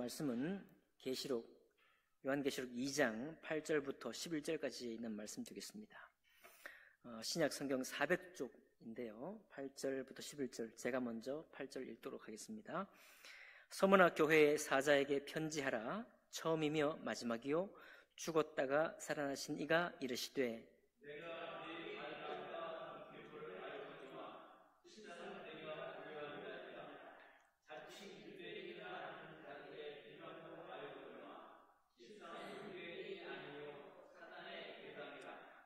말씀은 요한계시록 2장 8절부터 11절까지 있는 말씀 드리겠습니다. 신약 성경 400쪽인데요. 8절부터 11절, 제가 먼저 8절 읽도록 하겠습니다. 서머나 교회의 사자에게 편지하라. 처음이며 마지막이요 죽었다가 살아나신 이가 이르시되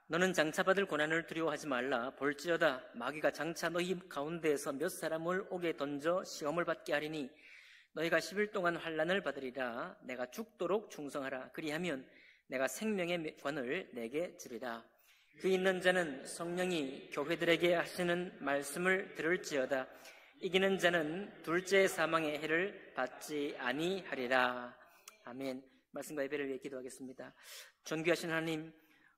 너는 장차받을 고난을 두려워하지 말라. 볼지어다 마귀가 장차 너희 가운데에서 몇 사람을 옥에 던져 시험을 받게 하리니 너희가 10일 동안 환난을 받으리라. 내가 죽도록 충성하라. 그리하면 내가 생명의 관을 내게 주리라. 그 있는 자는 성령이 교회들에게 하시는 말씀을 들을지어다. 이기는 자는 둘째 사망의 해를 받지 아니하리라. 아멘. 말씀과 예배를 위해 기도하겠습니다. 존귀하신 하나님,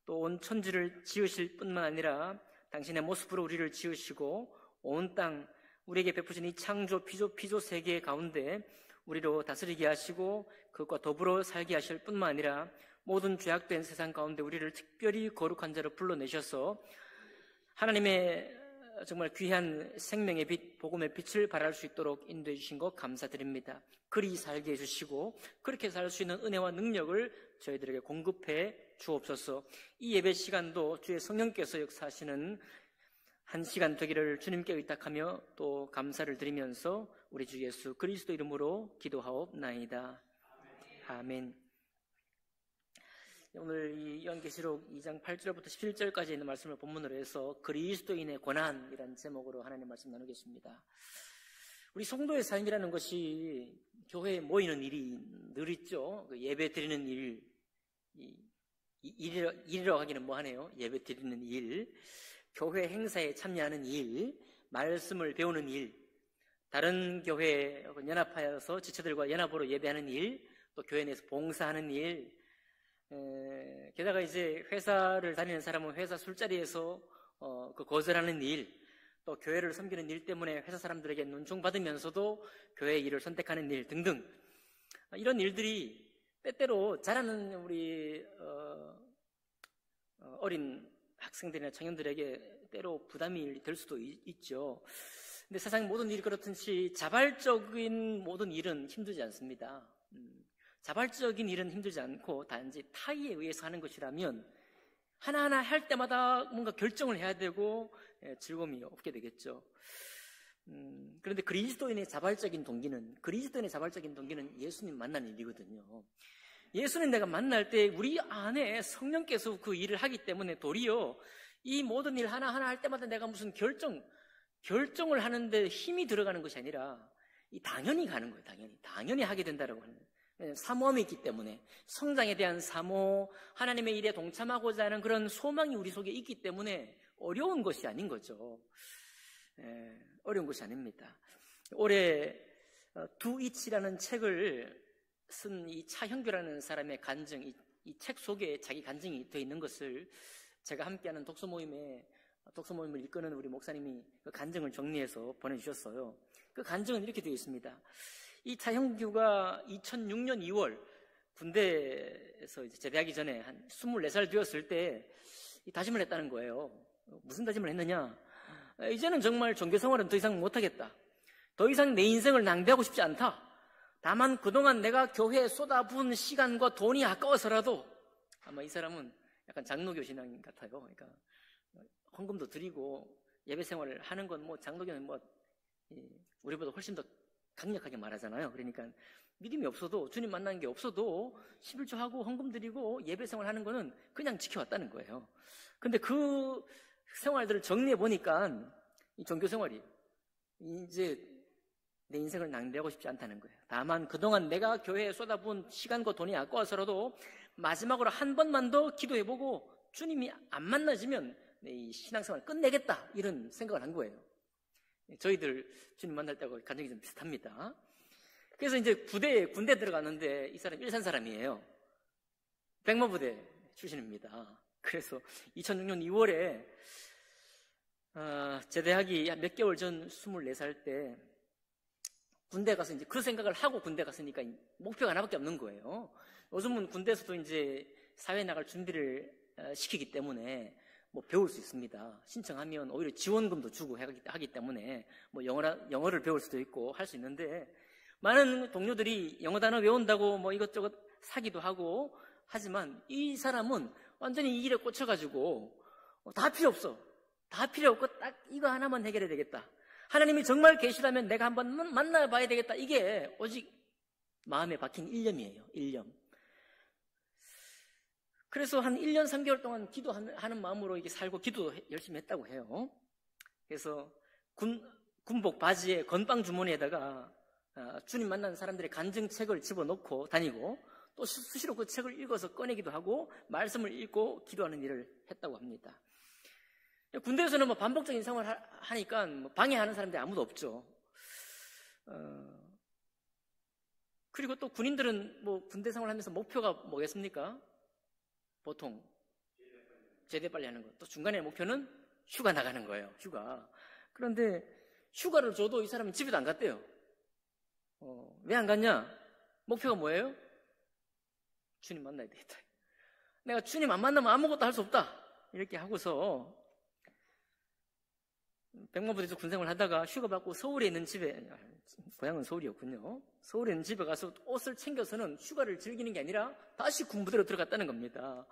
또 온 천지를 지으실 뿐만 아니라 당신의 모습으로 우리를 지으시고 온 땅 우리에게 베푸신 이 창조 피조 세계 가운데 우리로 다스리게 하시고 그것과 더불어 살게 하실 뿐만 아니라 모든 죄악된 세상 가운데 우리를 특별히 거룩한 자로 불러내셔서 하나님의 정말 귀한 생명의 빛, 복음의 빛을 발할 수 있도록 인도해 주신 것 감사드립니다. 그리 살게 해주시고 그렇게 살 수 있는 은혜와 능력을 저희들에게 공급해 주옵소서. 이 예배 시간도 주의 성령께서 역사하시는 한 시간 되기를 주님께 의탁하며 또 감사를 드리면서 우리 주 예수 그리스도 이름으로 기도하옵나이다. 아멘. 오늘 이 요한계시록 2장 8절부터 11절까지 있는 말씀을 본문으로 해서 그리스도인의 고난이라는 제목으로 하나님 말씀 나누겠습니다. 우리 성도의 삶이라는 것이 교회에 모이는 일이 늘 있죠. 예배 드리는 일, 일이라고 하기는 뭐하네요. 예배 드리는 일, 교회 행사에 참여하는 일, 말씀을 배우는 일, 다른 교회 연합하여서 지체들과 연합으로 예배하는 일, 또 교회 내에서 봉사하는 일, 게다가 이제 회사를 다니는 사람은 회사 술자리에서 거절하는 일, 또 교회를 섬기는 일 때문에 회사 사람들에게 눈총받으면서도 교회의 일을 선택하는 일 등등, 이런 일들이 때때로 자라는 우리 어린 학생들이나 청년들에게 때로 부담이 될 수도 있죠. 근데 세상 모든 일이 그렇듯이 자발적인 모든 일은 힘들지 않습니다. 자발적인 일은 힘들지 않고 단지 타의에 의해서 하는 것이라면 하나하나 할 때마다 뭔가 결정을 해야 되고 즐거움이 없게 되겠죠. 그런데 그리스도인의 자발적인 동기는 예수님 만나는 일이거든요. 예수님 내가 만날 때 우리 안에 성령께서 그 일을 하기 때문에 도리어 이 모든 일 하나하나 할 때마다 내가 무슨 결정을 하는데 힘이 들어가는 것이 아니라 당연히 가는 거예요. 당연히 하게 된다라고 하는 거예요. 사모함이 있기 때문에, 성장에 대한 사모, 하나님의 일에 동참하고자 하는 그런 소망이 우리 속에 있기 때문에 어려운 것이 아닌 거죠. 어려운 것이 아닙니다. 올해 두이치라는 책을 쓴 이 차형규라는 사람의 간증, 이 책 속에 자기 간증이 되어 있는 것을 제가 함께하는 독서 모임을 이끄는 우리 목사님이 그 간증을 정리해서 보내주셨어요. 그 간증은 이렇게 되어 있습니다. 이 차형규가 2006년 2월 군대에서 이제 제대하기 전에 한 24살 되었을 때 다짐을 했다는 거예요. 무슨 다짐을 했느냐? 이제는 정말 종교 생활은 더 이상 못하겠다. 더 이상 내 인생을 낭비하고 싶지 않다. 다만 그동안 내가 교회에 쏟아부은 시간과 돈이 아까워서라도, 아마 이 사람은 약간 장로교 신앙 같아요. 그러니까 헌금도 드리고 예배 생활을 하는 건 장로교는 우리보다 훨씬 더 강력하게 말하잖아요. 그러니까 믿음이 없어도, 주님 만난 게 없어도 11조 하고 헌금 드리고 예배 생활 하는 거는 그냥 지켜왔다는 거예요. 근데 그 생활들을 정리해 보니까 이 종교 생활이 이제 내 인생을 낭비하고 싶지 않다는 거예요. 다만 그동안 내가 교회에 쏟아부은 시간과 돈이 아까워서라도 마지막으로 한 번만 더 기도해보고 주님이 안 만나지면 이 신앙생활을 끝내겠다, 이런 생각을 한 거예요. 저희들 주님 만날 때하고 간증이 좀 비슷합니다. 그래서 이제 군대 들어갔는데 이 사람 일산 사람이에요. 백마부대 출신입니다. 그래서 2006년 2월에 제대하기 몇 개월 전 24살 때 군대 가서 이제 그 생각을 하고 군대 갔으니까 목표가 하나밖에 없는 거예요. 요즘은 군대에서도 이제 사회 나갈 준비를 시키기 때문에 뭐 배울 수 있습니다. 신청하면 오히려 지원금도 주고 하기 때문에 뭐 영어를 배울 수도 있고 할 수 있는데, 많은 동료들이 영어 단어 외운다고 뭐 이것저것 사기도 하고 하지만 이 사람은 완전히 이 일에 꽂혀가지고 다 필요 없어. 다 필요 없고 딱 이거 하나만 해결해야 되겠다. 하나님이 정말 계시다면 내가 한번 만나봐야 되겠다. 이게 오직 마음에 박힌 일념이에요. 일념. 그래서 한 1년 3개월 동안 기도하는 마음으로 이게 살고 기도 열심히 했다고 해요. 그래서 군복 바지에 건빵 주머니에다가 주님 만난 사람들의 간증책을 집어넣고 다니고, 또 수시로 그 책을 읽어서 꺼내기도 하고 말씀을 읽고 기도하는 일을 했다고 합니다. 군대에서는 뭐 반복적인 생활을 하니까 뭐 방해하는 사람들이 아무도 없죠. 그리고 또 군인들은 뭐 군대 생활하면서 목표가 뭐겠습니까? 보통 제대 빨리 하는 거. 또 중간에 목표는 휴가 나가는 거예요. 휴가. 그런데 휴가를 줘도 이 사람은 집에도 안 갔대요. 왜 안 갔냐? 목표가 뭐예요? 주님 만나야 되겠다. 내가 주님 안 만나면 아무것도 할 수 없다. 이렇게 하고서 백마부대에서 군생활을 하다가 휴가 받고 서울에 있는 집에, 고향은 서울이었군요. 서울에 있는 집에 가서 옷을 챙겨서는 휴가를 즐기는 게 아니라 다시 군부대로 들어갔다는 겁니다.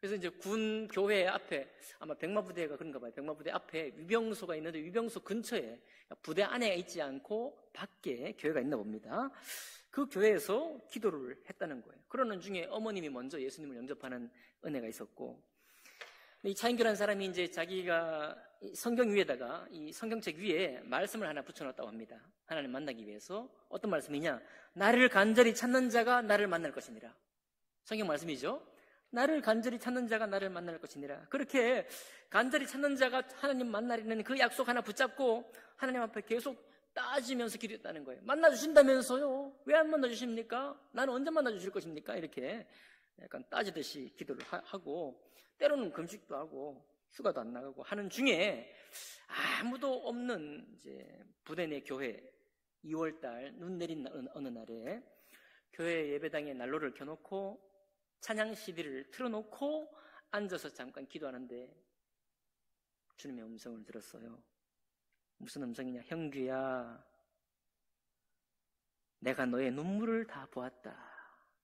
그래서 이제 군 교회 앞에, 아마 백마부대가 그런가 봐요. 백마부대 앞에 위병소가 있는데 위병소 근처에, 부대 안에 있지 않고 밖에 교회가 있나 봅니다. 그 교회에서 기도를 했다는 거예요. 그러는 중에 어머님이 먼저 예수님을 영접하는 은혜가 있었고, 이 차인교라는 사람이 이제 자기가 성경 위에다가 이 성경책 위에 말씀을 하나 붙여놨다고 합니다. 하나님 만나기 위해서. 어떤 말씀이냐? 나를 간절히 찾는 자가 나를 만날 것이니라. 성경 말씀이죠. 나를 간절히 찾는 자가 나를 만날 것이니라. 그렇게 간절히 찾는 자가 하나님 만나려는 그 약속 하나 붙잡고 하나님 앞에 계속 따지면서 기도했다는 거예요. 만나주신다면서요? 왜 안 만나주십니까? 나는 언제 만나주실 것입니까? 이렇게 약간 따지듯이 기도를 하고, 때로는 금식도 하고 휴가도 안 나가고 하는 중에 아무도 없는 이제 부대 내 교회, 2월달 눈 내린 어느 날에 교회 예배당에 난로를 켜놓고 찬양 CD를 틀어놓고 앉아서 잠깐 기도하는데 주님의 음성을 들었어요. 무슨 음성이냐? 형규야, 내가 너의 눈물을 다 보았다.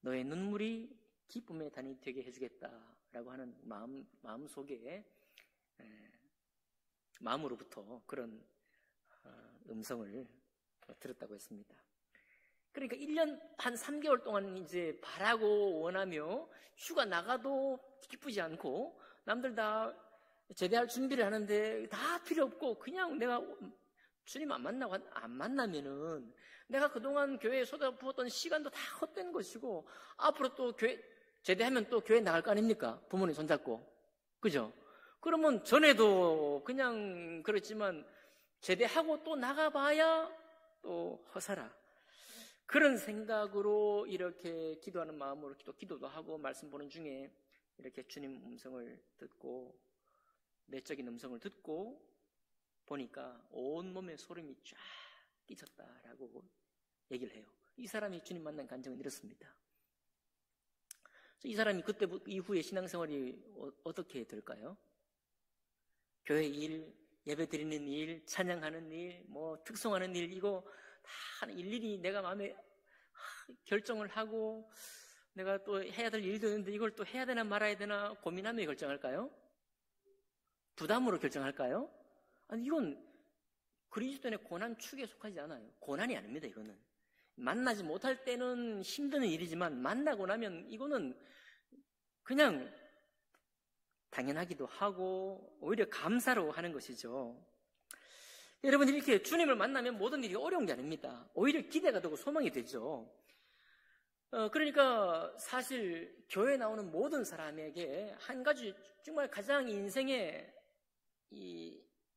너의 눈물이 기쁨의 단이 되게 해주겠다라고 하는 마음 속에, 마음으로부터 그런 음성을 들었다고 했습니다. 그러니까 1년 한 3개월 동안 이제 바라고 원하며 휴가 나가도 기쁘지 않고 남들 다 제대할 준비를 하는데 다 필요 없고 그냥 내가 주님 안 만나면은 내가 그동안 교회에 쏟아부었던 시간도 다 헛된 것이고 앞으로 또 제대하면 또 교회 나갈 거 아닙니까? 부모님 손잡고. 그죠? 그러면 전에도 그냥 그렇지만 제대하고 또 나가봐야 또 허사라. 그런 생각으로 이렇게 기도하는 마음으로 기도도 하고 말씀 보는 중에 이렇게 주님 음성을 듣고 내적인 음성을 듣고 보니까 온몸에 소름이 쫙 끼쳤다라고 얘기를 해요. 이 사람이 주님 만난 간증은 이렇습니다. 이 사람이 그때 이후에 신앙생활이 어떻게 될까요? 교회 일, 예배 드리는 일, 찬양하는 일, 뭐 특송하는 일, 이거 다 일일이 내가 마음에 결정을 하고 내가 또 해야 될 일도 있는데 이걸 또 해야 되나 말아야 되나 고민하며 결정할까요? 부담으로 결정할까요? 아니, 이건 그리스도인의 고난 축에 속하지 않아요. 고난이 아닙니다, 이거는. 만나지 못할 때는 힘든 일이지만 만나고 나면 이거는 그냥 당연하기도 하고 오히려 감사로 하는 것이죠. 여러분, 이렇게 주님을 만나면 모든 일이 어려운 게 아닙니다. 오히려 기대가 되고 소망이 되죠. 그러니까 사실 교회에 나오는 모든 사람에게 한 가지 정말 가장 인생에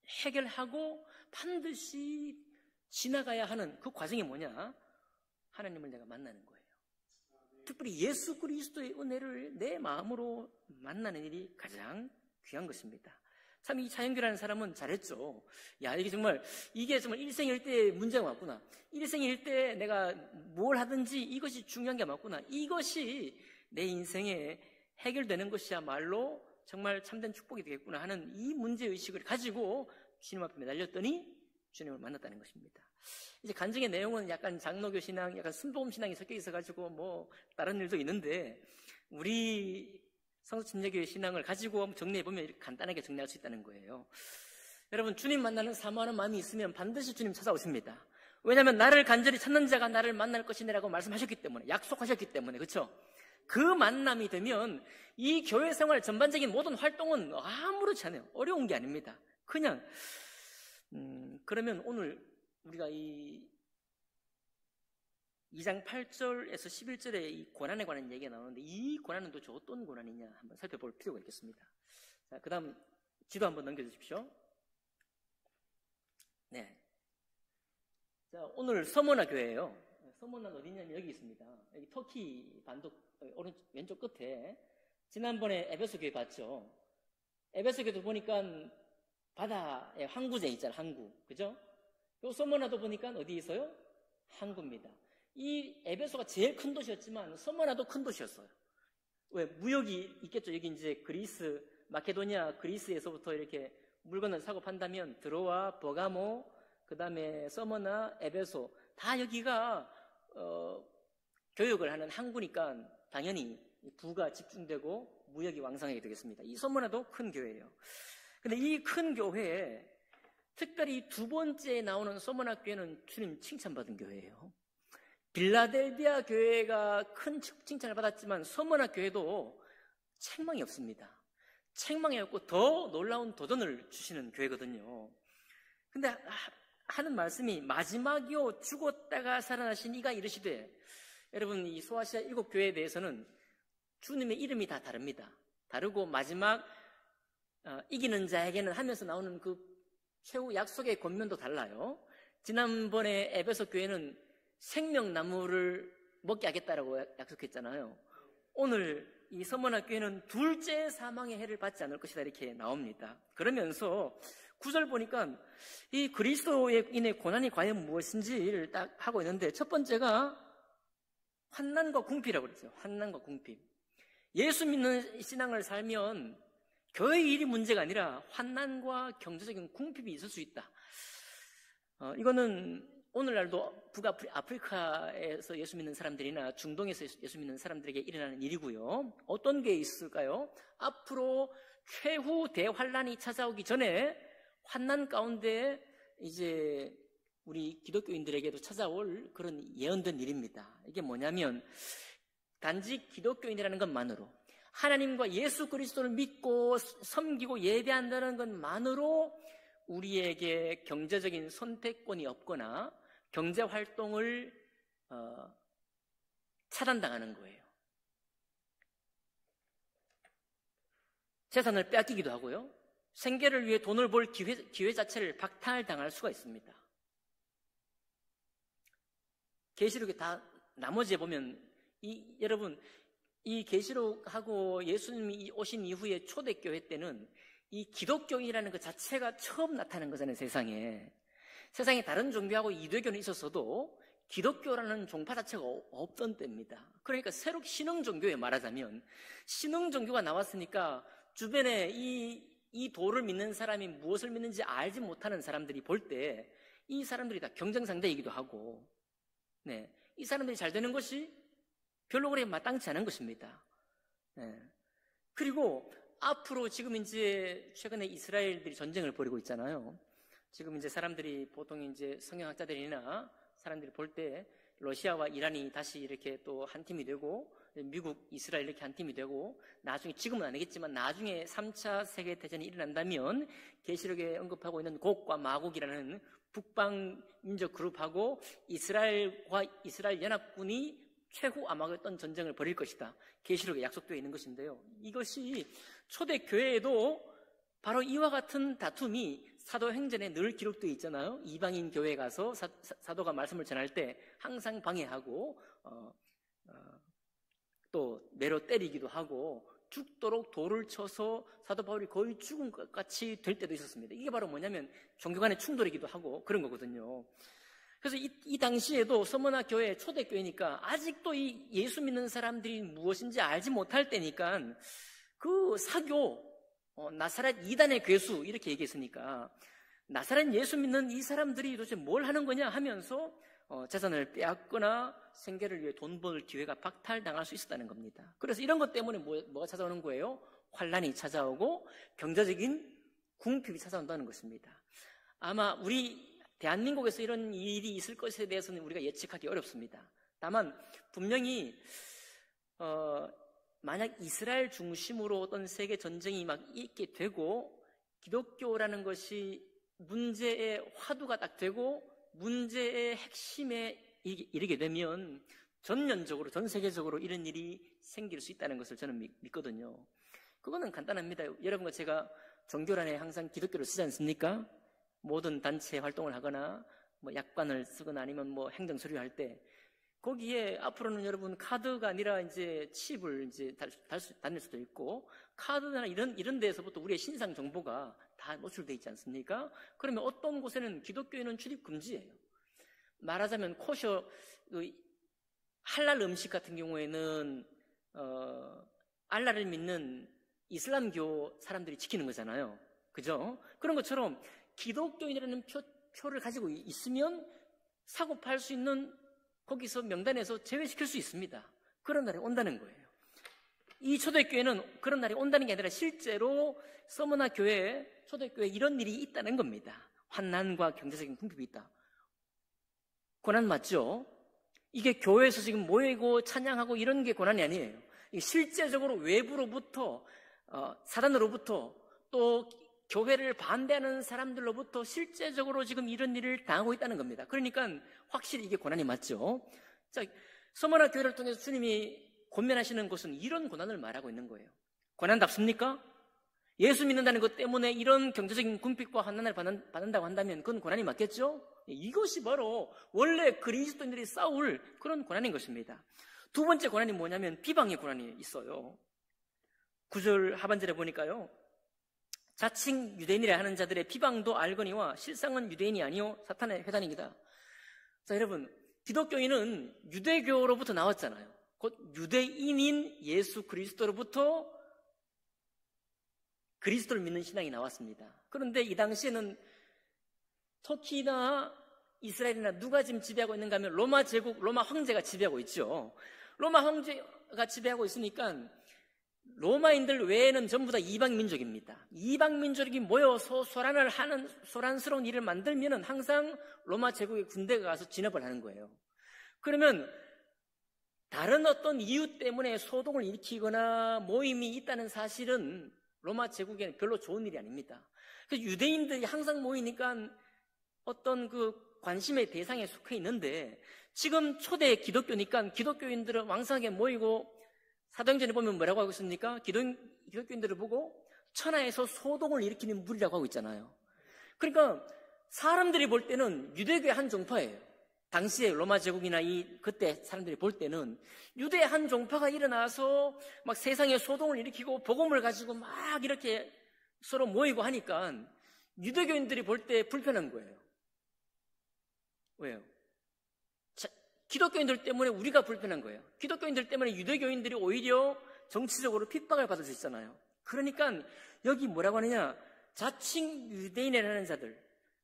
해결하고 반드시 지나가야 하는 그 과정이 뭐냐? 하나님을 내가 만나는 거예요. 특별히 예수 그리스도의 은혜를 내 마음으로 만나는 일이 가장 귀한 것입니다. 참 이 차영규라는 사람은 잘했죠. 야, 이게 정말 일생일대의 문제가 맞구나. 일생일대 내가 뭘 하든지 이것이 중요한 게 맞구나. 이것이 내 인생에 해결되는 것이야말로 정말 참된 축복이 되겠구나 하는 이 문제의식을 가지고 주님 앞에 매달렸더니 주님을 만났다는 것입니다. 이제 간증의 내용은 약간 장로교 신앙, 약간 순복음 신앙이 섞여 있어가지고 뭐 다른 일도 있는데 우리 성수침례교회 신앙을 가지고 정리해보면 이렇게 간단하게 정리할 수 있다는 거예요. 여러분, 주님 만나는 사모하는 마음이 있으면 반드시 주님 찾아오십니다. 왜냐하면 나를 간절히 찾는 자가 나를 만날 것이라고 말씀하셨기 때문에, 약속하셨기 때문에, 그렇죠? 그 만남이 되면 이 교회 생활 전반적인 모든 활동은 아무렇지 않아요. 어려운 게 아닙니다. 그냥 그러면 오늘 우리가 이 2장 8절에서 11절에 이 고난에 관한 얘기가 나오는데 이 고난은 도대체 어떤 고난이냐 한번 살펴볼 필요가 있겠습니다. 자, 그 다음 지도 한번 넘겨주십시오. 네. 자, 오늘 서머나 교회예요. 서머나는 어디냐면 여기 있습니다. 여기 터키 반도 오른쪽 왼쪽 끝에 지난번에 에베소 교회 봤죠. 에베소 교회도 보니까 바다에 항구제 있잖아요. 항구, 그죠? 요 서머나도 보니까 어디 있어요? 항구입니다. 이 에베소가 제일 큰 도시였지만 서머나도 큰 도시였어요. 왜? 무역이 있겠죠. 여기 이제 그리스, 마케도니아, 그리스에서부터 이렇게 물건을 사고 판다면 드로아, 버가모, 그 다음에 서머나, 에베소 다 여기가 교역을 하는 항구니까 당연히 부가 집중되고 무역이 왕성하게 되겠습니다. 이 서머나도 큰 교회예요. 근데 이 큰 교회에 특별히 두 번째에 나오는 서머나 교회는 주님 칭찬받은 교회예요. 빌라델비아 교회가 큰 칭찬을 받았지만 서머나 교회도 책망이 없습니다. 책망이 없고 더 놀라운 도전을 주시는 교회거든요. 근데 하는 말씀이 마지막이요 죽었다가 살아나신 이가 이르시되, 여러분 이 소아시아 7교회에 대해서는 주님의 이름이 다 다릅니다. 다르고 마지막 이기는 자에게는 하면서 나오는 그 최후 약속의 권면도 달라요. 지난번에 에베소 교회는 생명나무를 먹게 하겠다라고 약속했잖아요. 오늘 이 서머나 교회는 둘째 사망의 해를 받지 않을 것이다 이렇게 나옵니다. 그러면서 9절 보니까 이 그리스도인의 고난이 과연 무엇인지를 딱 하고 있는데 첫 번째가 환난과 궁핍이라고 그랬어요. 환난과 궁핍. 예수 믿는 신앙을 살면 교회 일이 문제가 아니라 환난과 경제적인 궁핍이 있을 수 있다. 이거는 오늘날도 북아프리카에서 예수 믿는 사람들이나 중동에서 예수 믿는 사람들에게 일어나는 일이고요. 어떤 게 있을까요? 앞으로 최후 대환란이 찾아오기 전에 환난 가운데 이제 우리 기독교인들에게도 찾아올 그런 예언된 일입니다. 이게 뭐냐면 단지 기독교인이라는 것만으로 하나님과 예수 그리스도를 믿고 섬기고 예배한다는 것만으로 우리에게 경제적인 선택권이 없거나 경제활동을 차단당하는 거예요. 재산을 빼앗기기도 하고요. 생계를 위해 돈을 벌 기회 자체를 박탈당할 수가 있습니다. 계시록에 다 나머지에 보면 여러분 이 계시록하고 예수님이 오신 이후에 초대교회 때는 이 기독교인이라는 것 자체가 처음 나타난 거잖아요. 세상에 다른 종교하고 이대교는 있었어도 기독교라는 종파 자체가 없던 때입니다. 그러니까 새로 신흥종교에 말하자면 신흥종교가 나왔으니까 주변에 이 도를 믿는 사람이 무엇을 믿는지 알지 못하는 사람들이 볼 때 이 사람들이 다 경쟁상대이기도 하고, 네, 이 사람들이 잘 되는 것이 별로 그렇게 마땅치 않은 것입니다. 네. 그리고 앞으로 지금 이제 최근에 이스라엘들이 전쟁을 벌이고 있잖아요. 지금 이제 사람들이 보통 이제 성경학자들이나 사람들이 볼 때 러시아와 이란이 다시 이렇게 또 한 팀이 되고 미국, 이스라엘 이렇게 한 팀이 되고 나중에 지금은 아니겠지만 나중에 3차 세계대전이 일어난다면 계시록에 언급하고 있는 곡과 마곡이라는 북방 민족 그룹하고 이스라엘과 이스라엘 연합군이 최후 아마겟돈 전쟁을 벌일 것이다. 계시록에 약속되어 있는 것인데요. 이것이 초대교회에도 바로 이와 같은 다툼이 사도행전에 늘 기록되어 있잖아요. 이방인 교회에 가서 사도가 말씀을 전할 때 항상 방해하고 또 매로 때리기도 하고 죽도록 돌을 쳐서 사도 바울이 거의 죽은 것 같이 될 때도 있었습니다. 이게 바로 뭐냐면 종교 간의 충돌이기도 하고 그런 거거든요. 그래서 이 당시에도 서머나 교회, 초대교회니까 아직도 이 예수 믿는 사람들이 무엇인지 알지 못할 때니까 그 사교, 나사렛 이단의 괴수 이렇게 얘기했으니까 나사렛 예수 믿는 이 사람들이 도대체 뭘 하는 거냐 하면서 재산을 빼앗거나 생계를 위해 돈 벌 기회가 박탈당할 수 있었다는 겁니다. 그래서 이런 것 때문에 뭐가 찾아오는 거예요? 환란이 찾아오고 경제적인 궁핍이 찾아온다는 것입니다. 아마 우리 대한민국에서 이런 일이 있을 것에 대해서는 우리가 예측하기 어렵습니다. 다만 분명히 만약 이스라엘 중심으로 어떤 세계 전쟁이 막 있게 되고 기독교라는 것이 문제의 화두가 딱 되고 문제의 핵심에 이르게 되면 전면적으로 전 세계적으로 이런 일이 생길 수 있다는 것을 저는 믿거든요. 그거는 간단합니다. 여러분과 제가 종교란에 항상 기독교를 쓰지 않습니까? 모든 단체 활동을 하거나 뭐 약관을 쓰거나 아니면 뭐 행정 서류할 때 거기에 앞으로는 여러분 카드가 아니라 이제 칩을 이제 달릴 수도 있고 카드나 이런 데에서부터 우리의 신상 정보가 다 노출되어 있지 않습니까? 그러면 어떤 곳에는 기독교인은 출입 금지예요. 말하자면 코셔 할랄 음식 같은 경우에는 알라를 믿는 이슬람교 사람들이 지키는 거잖아요. 그죠? 그런 것처럼 기독교인이라는 표를 가지고 있으면 사고 팔 수 있는 거기서 명단에서 제외시킬 수 있습니다. 그런 날이 온다는 거예요. 이 초대교회는 그런 날이 온다는 게 아니라 실제로 서머나 교회, 초대교회에 이런 일이 있다는 겁니다. 환난과 경제적인 궁핍이 있다. 고난 맞죠? 이게 교회에서 지금 모이고 찬양하고 이런 게 고난이 아니에요. 실제적으로 외부로부터 사단으로부터 또 교회를 반대하는 사람들로부터 실제적으로 지금 이런 일을 당하고 있다는 겁니다. 그러니까 확실히 이게 고난이 맞죠. 자, 서머나 교회를 통해서 주님이 권면하시는 것은 이런 고난을 말하고 있는 거예요. 고난답습니까? 예수 믿는다는 것 때문에 이런 경제적인 궁핍과 환난을 받는다고 한다면 그건 고난이 맞겠죠? 이것이 바로 원래 그리스도인들이 싸울 그런 고난인 것입니다. 두 번째 고난이 뭐냐면 비방의 고난이 있어요. 9절 하반절에 보니까요. 자칭 유대인이라 하는 자들의 비방도 알거니와 실상은 유대인이 아니요 사탄의 회당이다. 자, 여러분, 기독교인은 유대교로부터 나왔잖아요. 곧 유대인인 예수 그리스도로부터 그리스도를 믿는 신앙이 나왔습니다. 그런데 이 당시에는 터키나 이스라엘이나 누가 지금 지배하고 있는가 하면 로마 제국, 로마 황제가 지배하고 있죠. 로마 황제가 지배하고 있으니까 로마인들 외에는 전부 다 이방 민족입니다. 이방 민족이 모여서 소란을 하는 소란스러운 일을 만들면은 항상 로마 제국의 군대가 가서 진압을 하는 거예요. 그러면 다른 어떤 이유 때문에 소동을 일으키거나 모임이 있다는 사실은 로마 제국에는 별로 좋은 일이 아닙니다. 그래서 유대인들이 항상 모이니까 어떤 그 관심의 대상에 속해 있는데 지금 초대 기독교니까 기독교인들은 왕성하게 모이고 사도행전에 보면 뭐라고 하고 있습니까? 기독교인들을 보고 천하에서 소동을 일으키는 무리라고 하고 있잖아요. 그러니까 사람들이 볼 때는 유대교의 한 종파예요. 당시에 로마 제국이나 그때 사람들이 볼 때는 유대의 한 종파가 일어나서 막 세상에 소동을 일으키고 복음을 가지고 막 이렇게 서로 모이고 하니까 유대교인들이 볼 때 불편한 거예요. 왜요? 기독교인들 때문에 우리가 불편한 거예요. 기독교인들 때문에 유대교인들이 오히려 정치적으로 핍박을 받을 수 있잖아요. 그러니까 여기 뭐라고 하느냐, 자칭 유대인이라는 자들,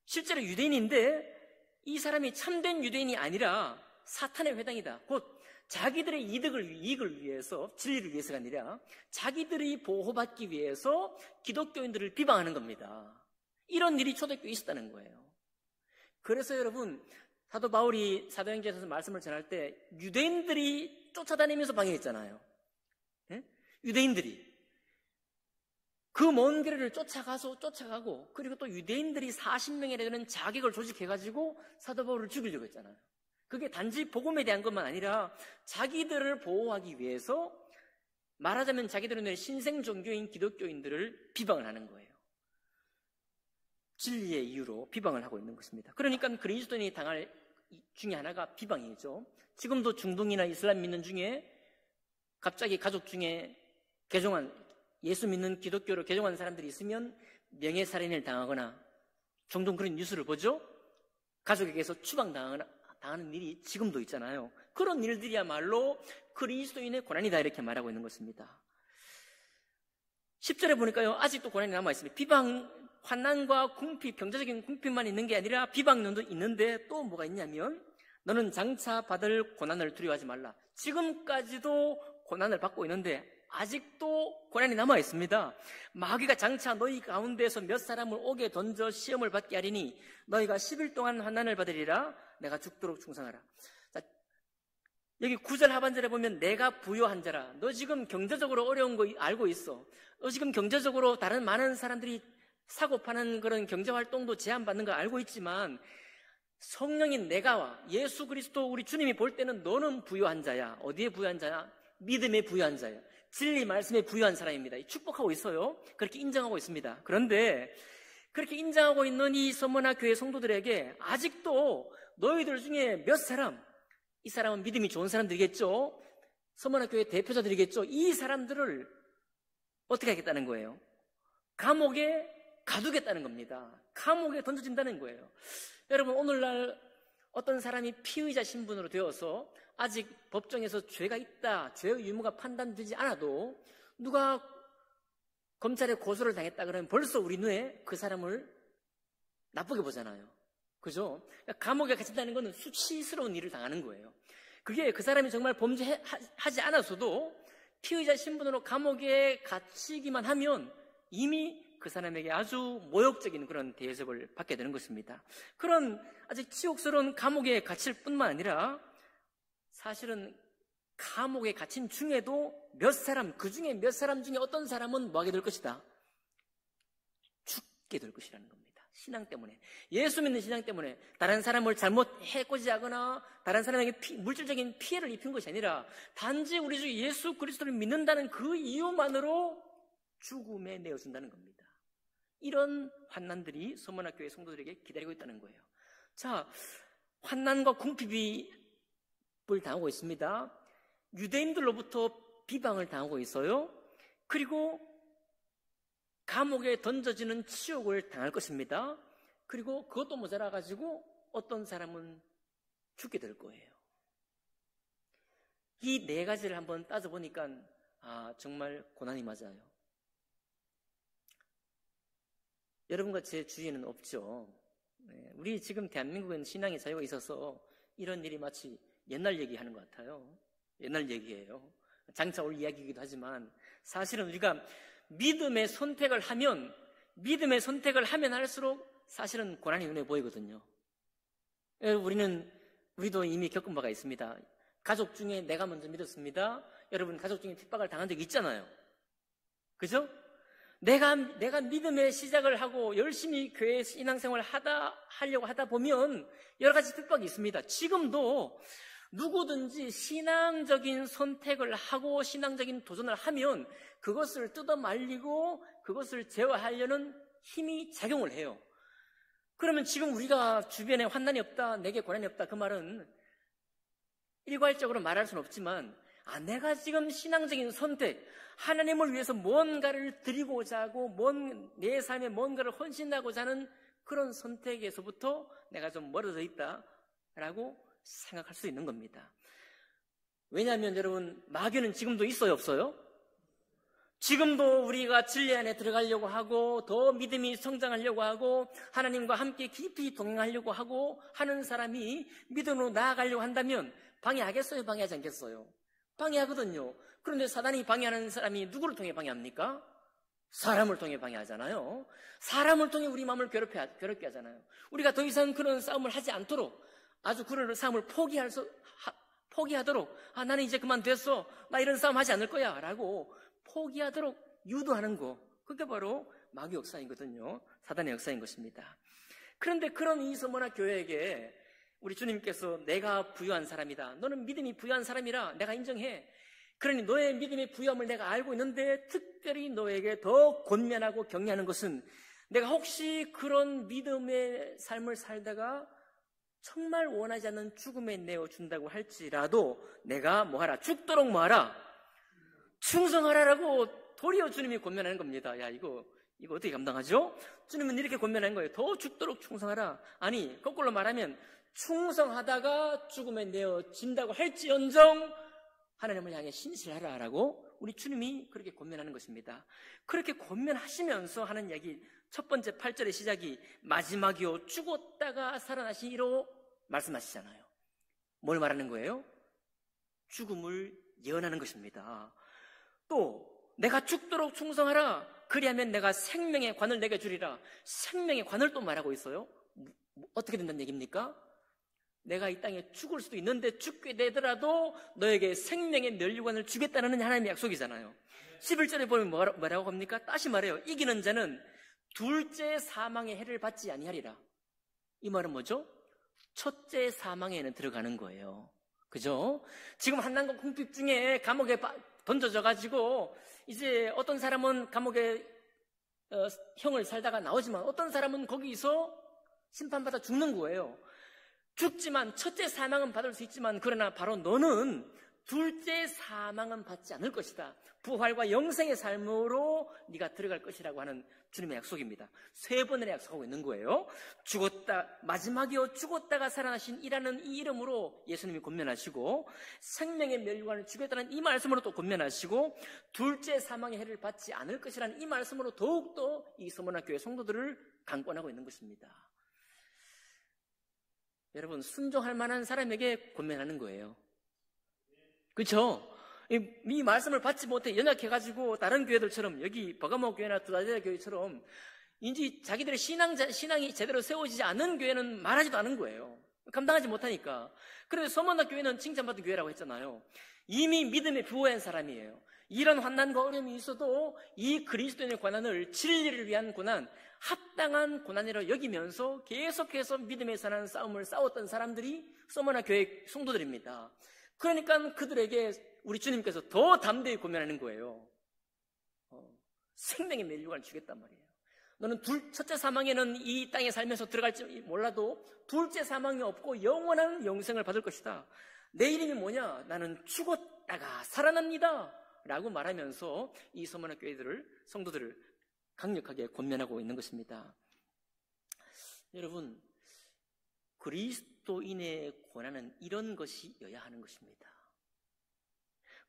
실제로 유대인인데 이 사람이 참된 유대인이 아니라 사탄의 회당이다. 곧 자기들의 이익을 위해서, 진리를 위해서가 아니라 자기들이 보호받기 위해서 기독교인들을 비방하는 겁니다. 이런 일이 초대교회에 있었다는 거예요. 그래서 여러분, 사도 바울이 사도행전에서 말씀을 전할 때 유대인들이 쫓아다니면서 방해했잖아요. 예? 유대인들이 그 먼 길을 쫓아가고 그리고 또 유대인들이 40명에 되는 자객을 조직해가지고 사도 바울을 죽이려고 했잖아요. 그게 단지 복음에 대한 것만 아니라 자기들을 보호하기 위해서 말하자면 자기들은 신생 종교인 기독교인들을 비방을 하는 거예요. 진리의 이유로 비방을 하고 있는 것입니다. 그러니까 그리스도인이 당할 중에 하나가 비방이죠. 지금도 중동이나 이슬람 믿는 중에 갑자기 가족 중에 예수 믿는 기독교로 개종한 사람들이 있으면 명예살인을 당하거나 종종 그런 뉴스를 보죠. 가족에게서 추방당하는 일이 지금도 있잖아요. 그런 일들이야말로 그리스도인의 고난이다 이렇게 말하고 있는 것입니다. 10절에 보니까요, 아직도 고난이 남아있습니다. 비방, 환난과 궁핍, 경제적인 궁핍만 있는 게 아니라 비방론도 있는데 또 뭐가 있냐면 너는 장차 받을 고난을 두려워하지 말라. 지금까지도 고난을 받고 있는데 아직도 고난이 남아있습니다. 마귀가 장차 너희 가운데서 몇 사람을 옥에 던져 시험을 받게 하리니 너희가 10일 동안 환난을 받으리라. 내가 죽도록 충성하라. 자, 여기 9절 하반절에 보면 내가 부요한 자라. 너 지금 경제적으로 어려운 거 알고 있어. 너 지금 경제적으로 다른 많은 사람들이 사고 파는 그런 경제활동도 제한받는 거 알고 있지만 성령인 내가 예수 그리스도 우리 주님이 볼 때는 너는 부요한 자야. 어디에 부요한 자야? 믿음에 부요한 자야. 진리 말씀에 부요한 사람입니다. 축복하고 있어요. 그렇게 인정하고 있습니다. 그런데 그렇게 인정하고 있는 이 서머나 교회 성도들에게 아직도 너희들 중에 몇 사람, 이 사람은 믿음이 좋은 사람들이겠죠. 서머나 교회 대표자들이겠죠. 이 사람들을 어떻게 하겠다는 거예요? 감옥에 가두겠다는 겁니다. 감옥에 던져진다는 거예요. 여러분, 오늘날 어떤 사람이 피의자 신분으로 되어서 아직 법정에서 죄가 있다, 죄의 유무가 판단되지 않아도 누가 검찰에 고소를 당했다 그러면 벌써 우리 눈에 그 사람을 나쁘게 보잖아요. 그죠? 감옥에 갇힌다는 것은 수치스러운 일을 당하는 거예요. 그게 그 사람이 정말 범죄하지 않았어도 피의자 신분으로 감옥에 갇히기만 하면 이미 그 사람에게 아주 모욕적인 그런 대접을 받게 되는 것입니다. 그런 아주 치욕스러운 감옥에 갇힐 뿐만 아니라 사실은 감옥에 갇힌 중에도 몇 사람, 그 중에 몇 사람 중에 어떤 사람은 뭐 하게 될 것이다? 죽게 될 것이라는 겁니다. 신앙 때문에. 예수 믿는 신앙 때문에 다른 사람을 잘못 해코지하거나 다른 사람에게 물질적인 피해를 입힌 것이 아니라 단지 우리 주 예수 그리스도를 믿는다는 그 이유만으로 죽음에 내어준다는 겁니다. 이런 환난들이 서머나 교회 성도들에게 기다리고 있다는 거예요. 자, 환난과 궁핍을 당하고 있습니다. 유대인들로부터 비방을 당하고 있어요. 그리고 감옥에 던져지는 치욕을 당할 것입니다. 그리고 그것도 모자라 가지고 어떤 사람은 죽게 될 거예요. 이 네 가지를 한번 따져보니까 정말 고난이 맞아요. 여러분과 제 주위에는 없죠. 우리 지금 대한민국은 신앙의 자유가 있어서 이런 일이 마치 옛날 얘기하는 것 같아요. 옛날 얘기예요. 장차 올 이야기이기도 하지만 사실은 우리가 믿음의 선택을 하면 할수록 사실은 고난이 눈에 보이거든요. 우리도 이미 겪은 바가 있습니다. 가족 중에 내가 먼저 믿었습니다. 여러분 가족 중에 핍박을 당한 적이 있잖아요. 그죠? 내가 믿음의 시작을 하고 열심히 교회 신앙생활을 하려고 하다 보면 여러 가지 핍박이 있습니다. 지금도 누구든지 신앙적인 선택을 하고 신앙적인 도전을 하면 그것을 뜯어 말리고 그것을 제어하려는 힘이 작용을 해요. 그러면 지금 우리가 주변에 환난이 없다, 내게 고난이 없다, 그 말은 일괄적으로 말할 수는 없지만 내가 지금 신앙적인 선택, 하나님을 위해서 뭔가를 드리고자 하고 내 삶에 뭔가를 헌신하고자 하는 그런 선택에서부터 내가 좀 멀어져 있다라고 생각할 수 있는 겁니다. 왜냐하면 여러분 마귀는 지금도 있어요, 없어요? 지금도 우리가 진리 안에 들어가려고 하고 더 믿음이 성장하려고 하고 하나님과 함께 깊이 동행하려고 하고 하는 사람이 믿음으로 나아가려고 한다면 방해하겠어요? 방해하지 않겠어요? 방해하거든요. 그런데 사단이 방해하는 사람이 누구를 통해 방해합니까? 사람을 통해 방해하잖아요. 사람을 통해 우리 마음을 괴롭게 하잖아요. 우리가 더 이상 그런 싸움을 하지 않도록 아주 그런 싸움을 포기하도록 나는 이제 그만됐어. 나 이런 싸움 하지 않을 거야 라고 포기하도록 유도하는 거, 그게 바로 마귀 역사이거든요. 사단의 역사인 것입니다. 그런데 그런 이 서머나 교회에게 우리 주님께서 내가 부유한 사람이다, 너는 믿음이 부유한 사람이라 내가 인정해. 그러니 너의 믿음의 부유함을 내가 알고 있는데 특별히 너에게 더 권면하고 격려하는 것은 내가 혹시 그런 믿음의 삶을 살다가 정말 원하지 않는 죽음에 내어준다고 할지라도 내가 뭐하라? 죽도록 뭐하라? 충성하라라고 도리어 주님이 권면하는 겁니다. 야, 이거 어떻게 감당하죠? 주님은 이렇게 권면하는 거예요. 더 죽도록 충성하라. 아니, 거꾸로 말하면 충성하다가 죽음에 내어진다고 할지언정 하나님을 향해 신실하라라고 우리 주님이 그렇게 권면하는 것입니다. 그렇게 권면하시면서 하는 이야기, 첫 번째 8절의 시작이 마지막이요 죽었다가 살아나신 이로 말씀하시잖아요. 뭘 말하는 거예요? 죽음을 예언하는 것입니다. 또 내가 죽도록 충성하라. 그리하면 내가 생명의 관을 내게 주리라. 생명의 관을 또 말하고 있어요. 어떻게 된다는 얘기입니까? 내가 이 땅에 죽을 수도 있는데 죽게 되더라도 너에게 생명의 면류관을 주겠다는 하나님의 약속이잖아요. 11절에 보면 뭐라고 합니까? 다시 말해요. 이기는 자는 둘째 사망의 해를 받지 아니하리라. 이 말은 뭐죠? 첫째 사망에는 들어가는 거예요. 그죠? 지금 한난과 궁핍 중에 감옥에 던져져 가지고 이제 어떤 사람은 감옥에 형을 살다가 나오지만 어떤 사람은 거기서 심판받아 죽는 거예요. 죽지만 첫째 사망은 받을 수 있지만 그러나 바로 너는 둘째 사망은 받지 않을 것이다. 부활과 영생의 삶으로 네가 들어갈 것이라고 하는 주님의 약속입니다. 3번을 약속하고 있는 거예요. 죽었다, 마지막이요 죽었다가 살아나신 이라는 이 이름으로 예수님이 권면하시고 생명의 면류관을 주겠다는 이 말씀으로 또 권면하시고 둘째 사망의 해를 받지 않을 것이라는 이 말씀으로 더욱더 이 서문학교의 성도들을 강권하고 있는 것입니다. 여러분, 순종할 만한 사람에게 권면하는 거예요. 그렇죠? 이 말씀을 받지 못해 연약해가지고 다른 교회들처럼 여기 버가모 교회나 두다데라 교회처럼 이제 자기들의 신앙이 제대로 세워지지 않은 교회는 말하지도 않은 거예요. 감당하지 못하니까. 그런데 서문학 교회는 칭찬받은 교회라고 했잖아요. 이미 믿음에 부호한 사람이에요. 이런 환난과 어려움이 있어도 이 그리스도인의 고난을 진리를 위한 고난, 합당한 고난이라고 여기면서 계속해서 믿음에 사는 싸움을 싸웠던 사람들이 서문학 교회 성도들입니다. 그러니까 그들에게 우리 주님께서 더 담대히 권면하는 거예요. 생명의 면류관을 주겠단 말이에요. 너는 첫째 사망에는 이 땅에 살면서 들어갈지 몰라도 둘째 사망이 없고 영원한 영생을 받을 것이다. 내 이름이 뭐냐? 나는 죽었다가 살아납니다 라고 말하면서 이 서문학 교회들을, 성도들을 강력하게 권면하고 있는 것입니다. 여러분, 그리스도인의 고난은 이런 것이어야 하는 것입니다.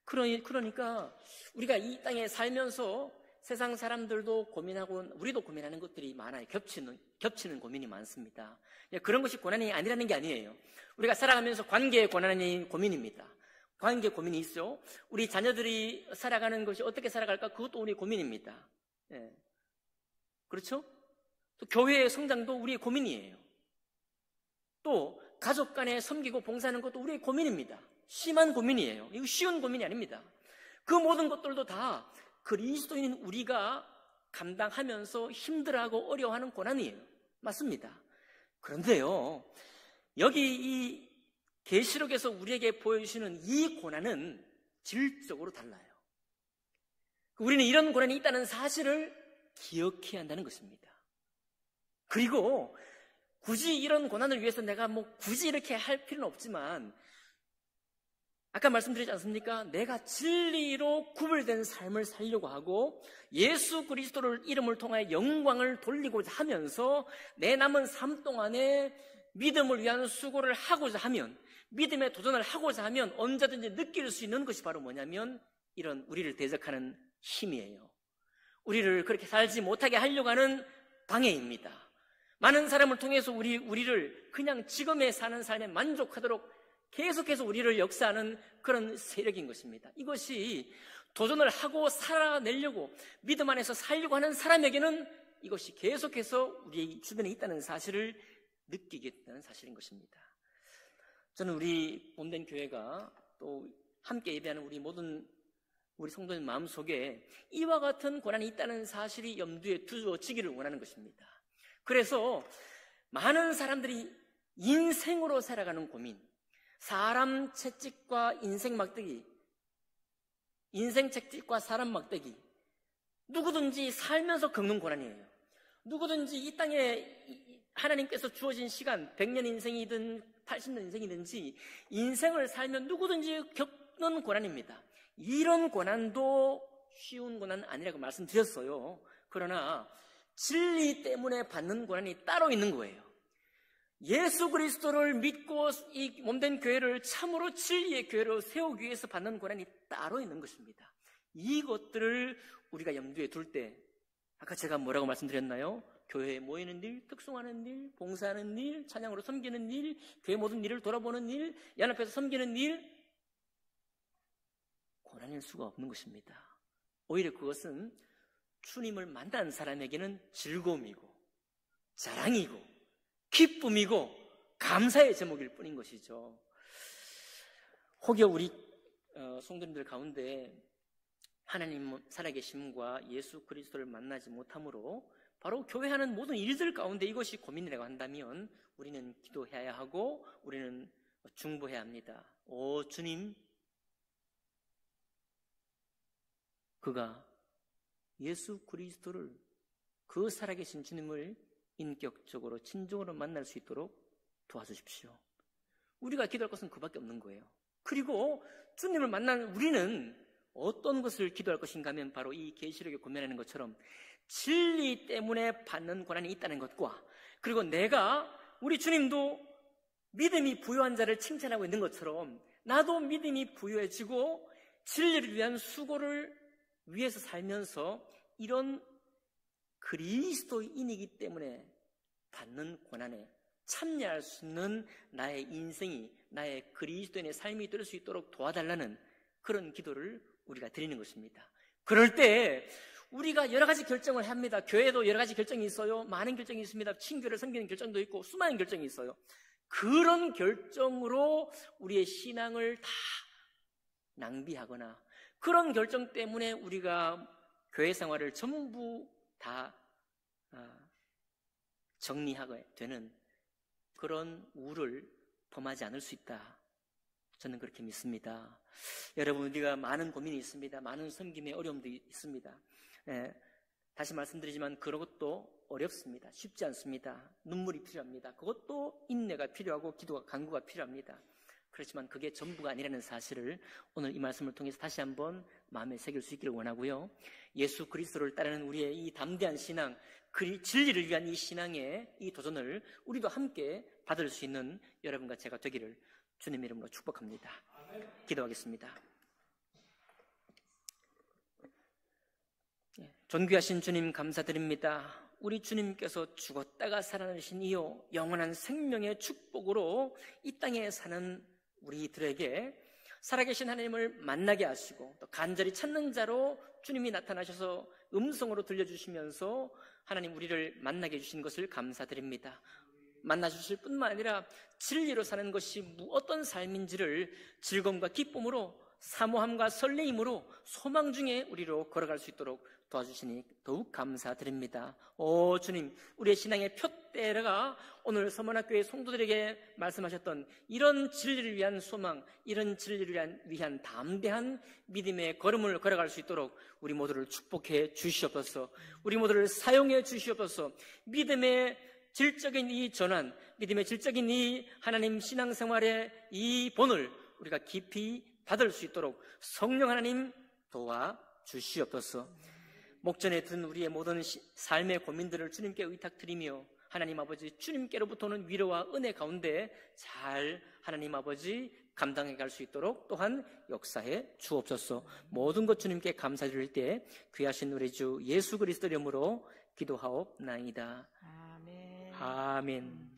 그러니까 우리가 이 땅에 살면서 세상 사람들도 고민하고 우리도 고민하는 것들이 많아요. 겹치는 고민이 많습니다. 그런 것이 고난이 아니라는 게 아니에요. 우리가 살아가면서 관계의 고난이 고민입니다. 관계 고민이 있죠. 우리 자녀들이 살아가는 것이 어떻게 살아갈까? 그것도 우리의 고민입니다. 예. 그렇죠? 또 교회의 성장도 우리의 고민이에요. 또 가족 간에 섬기고 봉사하는 것도 우리의 고민입니다. 심한 고민이에요. 이거 쉬운 고민이 아닙니다. 그 모든 것들도 다 그리스도인인 우리가 감당하면서 힘들어하고 어려워하는 고난이에요. 맞습니다. 그런데요, 여기 이 계시록에서 우리에게 보여주시는 이 고난은 질적으로 달라요. 우리는 이런 고난이 있다는 사실을 기억해야 한다는 것입니다. 그리고 굳이 이런 고난을 위해서 내가 굳이 이렇게 할 필요는 없지만 아까 말씀드리지 않습니까? 내가 진리로 구별된 삶을 살려고 하고 예수 그리스도를 이름을 통하여 영광을 돌리고자 하면서 내 남은 삶 동안에 믿음을 위한 수고를 하고자 하면, 믿음에 도전을 하고자 하면 언제든지 느낄 수 있는 것이 바로 뭐냐면 이런 우리를 대적하는 힘이에요. 우리를 그렇게 살지 못하게 하려고 하는 방해입니다. 많은 사람을 통해서 우리를 그냥 지금에 사는 삶에 만족하도록 계속해서 우리를 역사하는 그런 세력인 것입니다. 이것이 도전을 하고 살아내려고 믿음 안에서 살려고 하는 사람에게는 이것이 계속해서 우리 주변에 있다는 사실을 느끼게 된다는 사실인 것입니다. 저는 우리 본된 교회가 또 함께 예배하는 우리 성도님 마음속에 이와 같은 고난이 있다는 사실이 염두에 두어지기를 원하는 것입니다. 그래서 많은 사람들이 인생으로 살아가는 고민, 사람 채찍과 인생 막대기, 인생 채찍과 사람 막대기, 누구든지 살면서 겪는 고난이에요. 누구든지 이 땅에 하나님께서 주어진 시간, 100년 인생이든 80년 인생이든지 인생을 살면 누구든지 겪는 고난입니다. 이런 고난도 쉬운 고난은 아니라고 말씀드렸어요. 그러나 진리 때문에 받는 고난이 따로 있는 거예요. 예수 그리스도를 믿고 이 몸된 교회를 참으로 진리의 교회로 세우기 위해서 받는 고난이 따로 있는 것입니다. 이것들을 우리가 염두에 둘 때, 아까 제가 뭐라고 말씀드렸나요? 교회에 모이는 일, 특송하는 일, 봉사하는 일, 찬양으로 섬기는 일, 교회 모든 일을 돌아보는 일, 연합해서 섬기는 일, 고난일 수가 없는 것입니다. 오히려 그것은 주님을 만난 사람에게는 즐거움이고 자랑이고 기쁨이고 감사의 제목일 뿐인 것이죠. 혹여 우리 성도님들 가운데 하나님 살아계심과 예수 그리스도를 만나지 못함으로 바로 교회하는 모든 일들 가운데 이것이 고민이라고 한다면 우리는 기도해야 하고 우리는 중보해야 합니다. 오 주님, 그가 예수 그리스도를, 그 살아계신 주님을 인격적으로 진정으로 만날 수 있도록 도와주십시오. 우리가 기도할 것은 그밖에 없는 거예요. 그리고 주님을 만난 우리는 어떤 것을 기도할 것인가 하면 바로 이 계시록에 고면하는 것처럼 진리 때문에 받는 고난이 있다는 것과, 그리고 우리 주님도 믿음이 부유한 자를 칭찬하고 있는 것처럼 나도 믿음이 부유해지고 진리를 위한 수고를 위해서 살면서 이런 그리스도인이기 때문에 받는 고난에 참여할 수 있는 나의 인생이, 나의 그리스도인의 삶이 될 수 있도록 도와달라는 그런 기도를 우리가 드리는 것입니다. 그럴 때 우리가 여러 가지 결정을 합니다. 교회도 여러 가지 결정이 있어요. 많은 결정이 있습니다. 친교를 섬기는 결정도 있고 수많은 결정이 있어요. 그런 결정으로 우리의 신앙을 다 낭비하거나 그런 결정 때문에 우리가 교회 생활을 전부 다 정리하게 되는 그런 우를 범하지 않을 수 있다. 저는 그렇게 믿습니다. 여러분, 우리가 많은 고민이 있습니다. 많은 섬김의 어려움도 있습니다. 다시 말씀드리지만 그런 것도 어렵습니다. 쉽지 않습니다. 눈물이 필요합니다. 그것도 인내가 필요하고 기도가 간구가 필요합니다. 그렇지만 그게 전부가 아니라는 사실을 오늘 이 말씀을 통해서 다시 한번 마음에 새길 수 있기를 원하고요. 예수 그리스도를 따르는 우리의 이 담대한 신앙, 진리를 위한 이 신앙의 이 도전을 우리도 함께 받을 수 있는 여러분과 제가 되기를 주님 이름으로 축복합니다. 기도하겠습니다. 존귀하신 주님 감사드립니다. 우리 주님께서 죽었다가 살아나신 이요 영원한 생명의 축복으로 이 땅에 사는 우리들에게 살아계신 하나님을 만나게 하시고 또 간절히 찾는 자로 주님이 나타나셔서 음성으로 들려주시면서 하나님 우리를 만나게 해주신 것을 감사드립니다. 만나주실 뿐만 아니라 진리로 사는 것이 어떤 삶인지를 즐거움과 기쁨으로 사모함과 설레임으로 소망 중에 우리로 걸어갈 수 있도록 도와주시니 더욱 감사드립니다. 오 주님, 우리의 신앙의 표대가 오늘 서문학교의 성도들에게 말씀하셨던 이런 진리를 위한 소망, 이런 진리를 위한 담대한 믿음의 걸음을 걸어갈 수 있도록 우리 모두를 축복해 주시옵소서. 우리 모두를 사용해 주시옵소서. 믿음의 질적인 이 전환, 믿음의 질적인 이 하나님 신앙생활의 이 본을 우리가 깊이 받을 수 있도록 성령 하나님 도와주시옵소서. 목전에 든 우리의 모든 삶의 고민들을 주님께 의탁드리며 하나님 아버지 주님께로부터 오는 위로와 은혜 가운데 잘 하나님 아버지 감당해 갈 수 있도록 또한 역사해 주옵소서. 모든 것 주님께 감사드릴 때 귀하신 우리 주 예수 그리스도 이름으로 기도하옵나이다. 아멘.